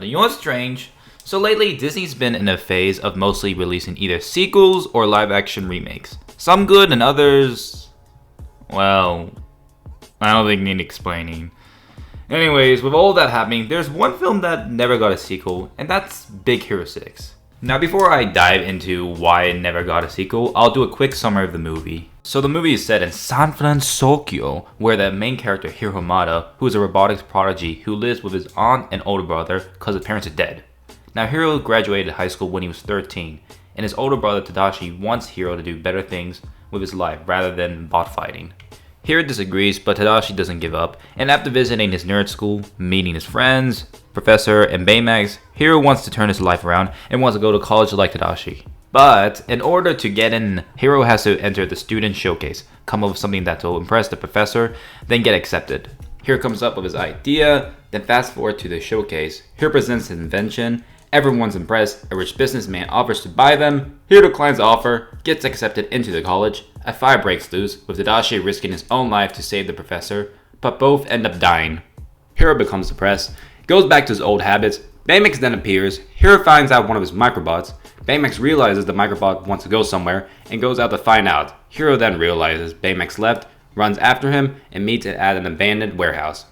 You know what's strange? So lately, Disney's been in a phase of mostly releasing either sequels or live-action remakes. Some good and others, well, I don't think need explaining. Anyways, with all that happening, there's one film that never got a sequel, and that's Big Hero 6. Now before I dive into why it never got a sequel, I'll do a quick summary of the movie. So the movie is set in San Francisco, where the main character Hiro Hamada, who is a robotics prodigy who lives with his aunt and older brother because his parents are dead. Now Hiro graduated high school when he was 13, and his older brother Tadashi wants Hiro to do better things with his life rather than bot fighting. Hiro disagrees, but Tadashi doesn't give up, and after visiting his nerd school, meeting his friends, Professor, and Baymax, Hiro wants to turn his life around and wants to go to college like Tadashi. But in order to get in, Hiro has to enter the student showcase, come up with something that will impress the professor, then get accepted. Hiro comes up with his idea, then fast forward to the showcase. Hiro presents his invention, everyone's impressed, a rich businessman offers to buy them, Hiro declines the offer, gets accepted into the college, a fire breaks loose, with Tadashi risking his own life to save the professor, but both end up dying. Hiro becomes depressed, goes back to his old habits, Baymax then appears, Hiro finds out one of his microbots, Baymax realizes the microbot wants to go somewhere, and goes out to find out. Hiro then realizes Baymax left, runs after him, and meets it at an abandoned warehouse.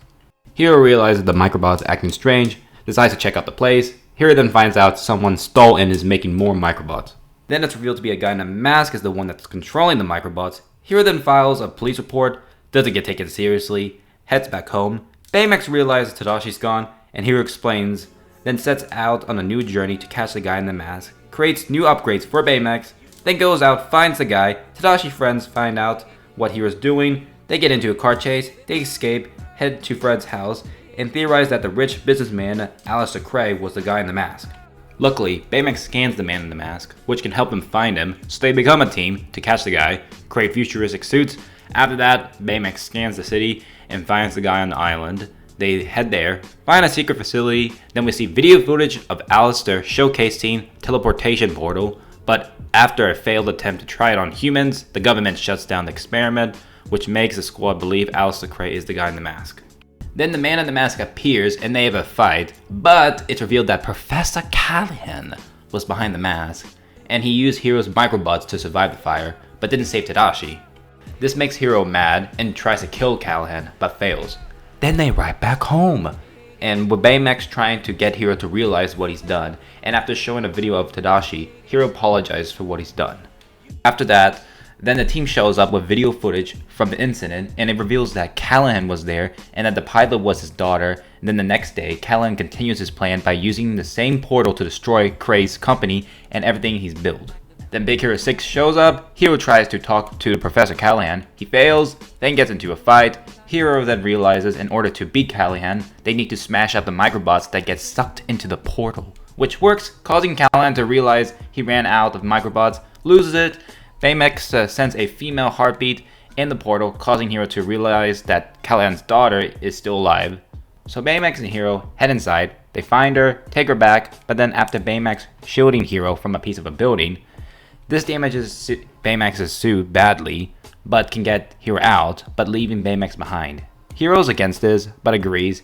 Hiro realizes the microbot's acting strange, decides to check out the place, Hiro then finds out someone stole and is making more microbots. Then it's revealed to be a guy in a mask as the one that's controlling the microbots. Hiro then files a police report, doesn't get taken seriously, heads back home. Baymax realizes Tadashi's gone, and Hiro explains, then sets out on a new journey to catch the guy in the mask, creates new upgrades for Baymax, then goes out, finds the guy, Tadashi's friends find out what Hiro's doing, they get into a car chase, they escape, head to Fred's house, and theorize that the rich businessman Alistair Cray was the guy in the mask. Luckily, Baymax scans the man in the mask, which can help him find him, so they become a team to catch the guy, create futuristic suits. After that, Baymax scans the city and finds the guy on the island. They head there, find a secret facility, then we see video footage of Alistair showcasing teleportation portal, but after a failed attempt to try it on humans, the government shuts down the experiment, which makes the squad believe Alistair Cray is the guy in the mask. Then the man in the mask appears and they have a fight, but it's revealed that Professor Callahan was behind the mask, and he used Hiro's microbots to survive the fire, but didn't save Tadashi. This makes Hiro mad and tries to kill Callahan, but fails. Then they ride back home, and with Baymax trying to get Hiro to realize what he's done, and after showing a video of Tadashi, Hiro apologizes for what he's done. After that, then the team shows up with video footage from the incident, and it reveals that Callahan was there and that the pilot was his daughter. And then the next day, Callahan continues his plan by using the same portal to destroy Cray's company and everything he's built. Then Big Hero 6 shows up, Hiro tries to talk to Professor Callahan, he fails, then gets into a fight. Hiro then realizes in order to beat Callahan, they need to smash up the microbots that get sucked into the portal, which works, causing Callahan to realize he ran out of microbots, loses it. Baymax sends a female heartbeat in the portal, causing Hiro to realize that Callahan's daughter is still alive. So Baymax and Hiro head inside, they find her, take her back, but then after Baymax shielding Hiro from a piece of a building, this damages Baymax's suit badly, but can get Hiro out, but leaving Baymax behind. Hiro's against this, but agrees,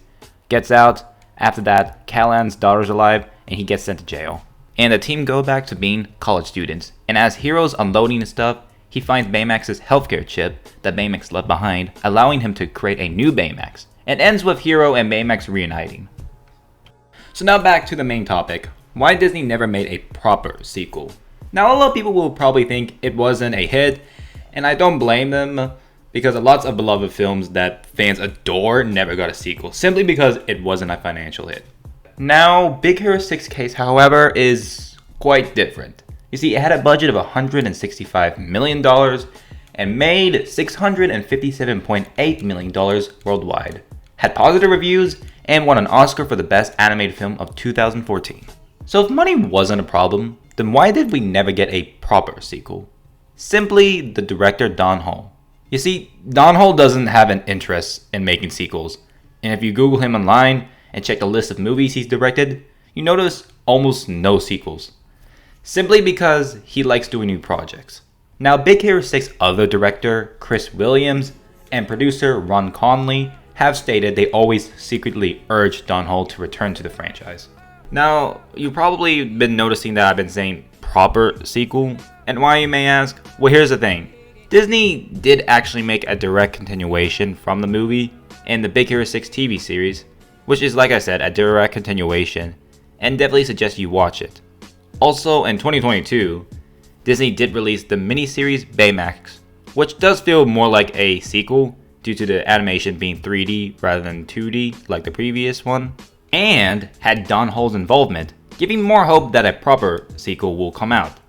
gets out. After that, Callahan's daughter's alive, and he gets sent to jail. And the team go back to being college students, and as Hiro's unloading his stuff, he finds Baymax's healthcare chip that Baymax left behind, allowing him to create a new Baymax. It ends with Hiro and Baymax reuniting. So now back to the main topic, why Disney never made a proper sequel. Now a lot of people will probably think it wasn't a hit, and I don't blame them, because lots of beloved films that fans adore never got a sequel, simply because it wasn't a financial hit. Now, Big Hero 6 case, however, is quite different. You see, it had a budget of $165 million and made $657.8 million worldwide, had positive reviews, and won an Oscar for the Best Animated Film of 2014. So if money wasn't a problem, then why did we never get a proper sequel? Simply the director Don Hall. You see, Don Hall doesn't have an interest in making sequels, and if you Google him online and check the list of movies he's directed, you notice almost no sequels. Simply because he likes doing new projects. Now, Big Hero 6 other director Chris Williams and producer Ron Conley have stated they always secretly urged Don Hall to return to the franchise. Now, you've probably been noticing that I've been saying proper sequel, and why you may ask? Well, here's the thing. Disney did actually make a direct continuation from the movie in the Big Hero 6 TV series, which is, like I said, a direct continuation, and definitely suggest you watch it. Also, in 2022, Disney did release the miniseries Baymax, which does feel more like a sequel due to the animation being 3D rather than 2D like the previous one, and had Don Ho's involvement, giving more hope that a proper sequel will come out.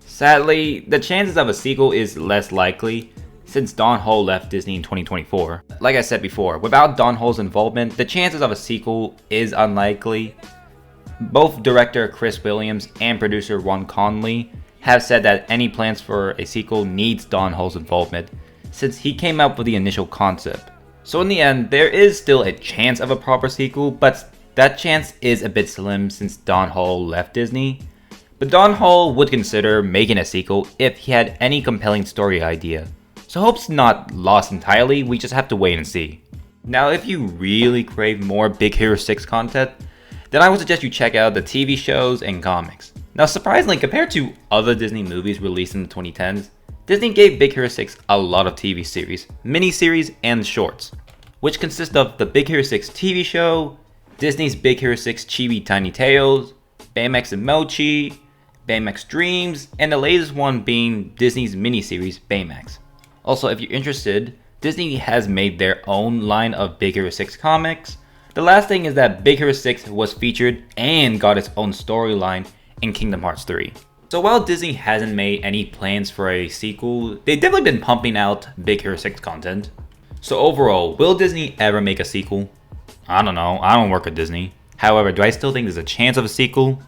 Sadly, the chances of a sequel is less likely since Don Ho left Disney in 2024. Like I said before, without Don Ho's involvement, the chances of a sequel is unlikely. Both director Chris Williams and producer Ron Conley have said that any plans for a sequel needs Don Ho's involvement, since he came up with the initial concept. So in the end, there is still a chance of a proper sequel, but that chance is a bit slim since Don Ho left Disney. But Don Ho would consider making a sequel if he had any compelling story idea. So hope's not lost entirely, we just have to wait and see. Now if you really crave more Big Hero 6 content, then I would suggest you check out the TV shows and comics. Now surprisingly, compared to other Disney movies released in the 2010s, Disney gave Big Hero 6 a lot of TV series, miniseries, and shorts, which consist of the Big Hero 6 TV show, Disney's Big Hero 6 Chibi Tiny Tales, Baymax and Mochi, Baymax Dreams, and the latest one being Disney's miniseries Baymax. Also, if you're interested, Disney has made their own line of Big Hero 6 comics. The last thing is that Big Hero 6 was featured and got its own storyline in Kingdom Hearts 3. So while Disney hasn't made any plans for a sequel, they've definitely been pumping out Big Hero 6 content. So overall, will Disney ever make a sequel? I don't know, I don't work at Disney. However, do I still think there's a chance of a sequel?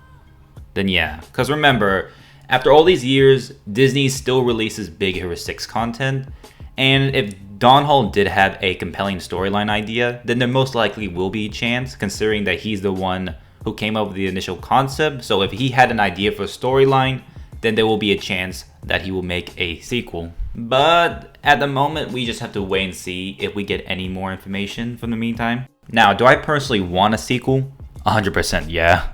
Then yeah, because remember, after all these years, Disney still releases Big Hero 6 content, and if Don Ho did have a compelling storyline idea, then there most likely will be a chance, considering that he's the one who came up with the initial concept. So if he had an idea for a storyline, then there will be a chance that he will make a sequel. But at the moment, we just have to wait and see if we get any more information from the meantime. Now, do I personally want a sequel? 100% yeah.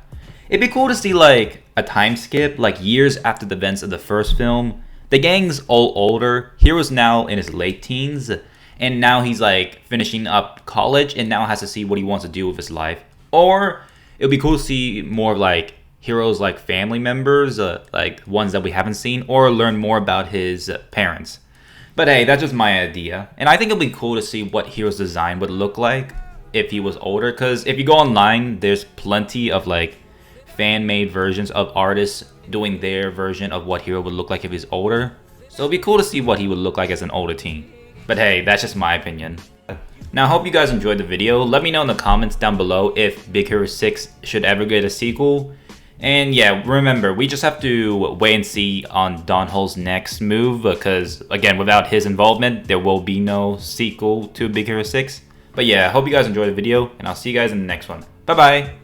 It'd be cool to see like a time skip, like years after the events of the first film. The gang's all older, Hero's now in his late teens, and now he's like finishing up college and now has to see what he wants to do with his life. Or it'd be cool to see more of like Hero's like family members, like ones that we haven't seen, or learn more about his parents. But hey, that's just my idea. And I think it'd be cool to see what Hero's design would look like if he was older, because if you go online, there's plenty of like fan-made versions of artists doing their version of what Hero would look like if he's older. So it'd be cool to see what he would look like as an older teen. But hey, that's just my opinion. Now I hope you guys enjoyed the video. Let me know in the comments down below if Big Hero 6 should ever get a sequel. And yeah, remember, we just have to wait and see on Don Ho's next move, because again, without his involvement, there will be no sequel to Big Hero 6. But yeah, I hope you guys enjoyed the video, and I'll see you guys in the next one. Bye bye!